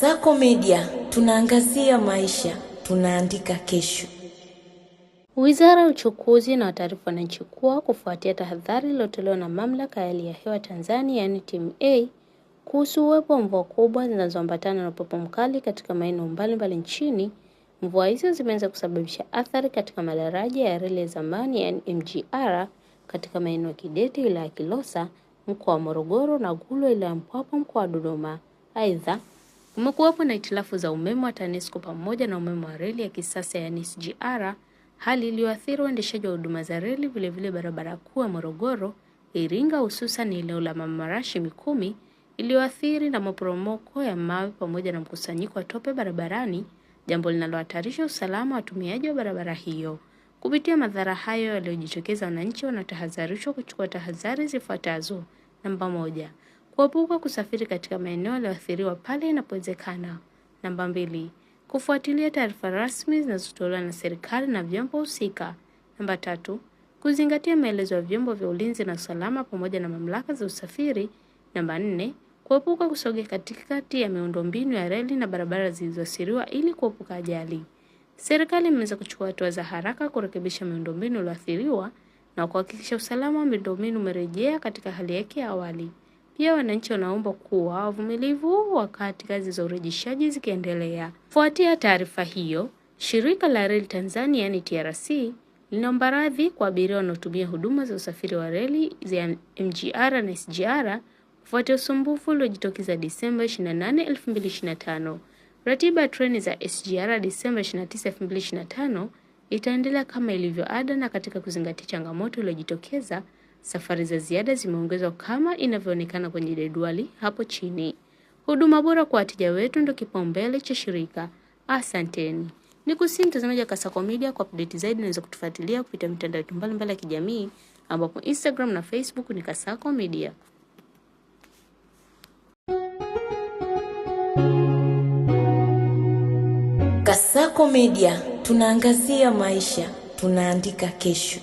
Kasako Media, tunaangazia maisha, tunaandika kesho. Wizara ya Uchukuzi na taarifa wananchi kuwa kufuatia tahadhari iliyotolewa na Mamlaka ya Hali ya Hewa Tanzania yani TMA kuhusu uwepo wa mvua kubwa zinazoambatana na upepo mkali katika maeneo mbalimbali nchini, mvua hizo zimeanza kusababisha athari katika madaraja ya reli ya zamani yani MGR katika maeneo ya Kidete wilaya ya Kilosa, mkoa wa Morogoro na Gulu wilaya ya Mpwapwa mkoa wa Dodoma. Aidha, kumekuwepo na hitilafu za umeme wa TANESCO pamoja na umeme wa reli ya kisasa yani SGR, hali iliyoathiri uendeshaji wa huduma za reli. Vilevile barabara kuu ya Morogoro Iringa, hususan eneo la Marashi Mikumi, iliyoathiri na maporomoko ya mawe pamoja na mkusanyiko wa tope barabarani, jambo linalohatarisha usalama wa watumiaji wa barabara hiyo. Kupitia madhara hayo yaliyojitokeza, wananchi wanatahadharishwa kuchukua tahadhari zifuatazo. Namba 1, kuepuka kusafiri katika maeneo yaliyoathiriwa pale inapowezekana. Namba 2, kufuatilia taarifa rasmi zinazotolewa na serikali na vyombo husika. Namba 3, kuzingatia maelezo ya vyombo vya ulinzi na usalama pamoja na mamlaka za usafiri. Namba 4, kuepuka kusogea katikati ya miundombinu ya reli na barabara zilizoathiriwa ili kuepuka ajali. Serikali imeweza kuchukua hatua za haraka kurekebisha miundombinu iliyoathiriwa na kuhakikisha usalama wa miundombinu umerejea katika hali yake ya awali. Pia wananchi wanaomba kuwa wavumilivu wakati kazi za urejeshaji zikiendelea. Kufuatia taarifa hiyo, Shirika la Reli Tanzania yani TRC linaomba radhi kwa abiria wanaotumia huduma za usafiri wa reli za MGR na SGR kufuatia usumbufu uliojitokeza Disemba 28, 2025. Ratiba ya treni za SGR Disemba 29, 2025 itaendelea kama ilivyo ada, na katika kuzingatia changamoto iliyojitokeza, safari za ziada zimeongezwa kama inavyoonekana kwenye jedwali hapo chini. Huduma bora kwa wateja wetu ndio kipaumbele cha shirika. Asanteni. Nikusihi mtazamaji wa Kasako Media, kwa update zaidi unaweza kutufuatilia kupitia mitandao mbalimbali ya kijamii ambapo Instagram na Facebook ni Kasako Media. Kasako Media, tunaangazia maisha, tunaandika kesho.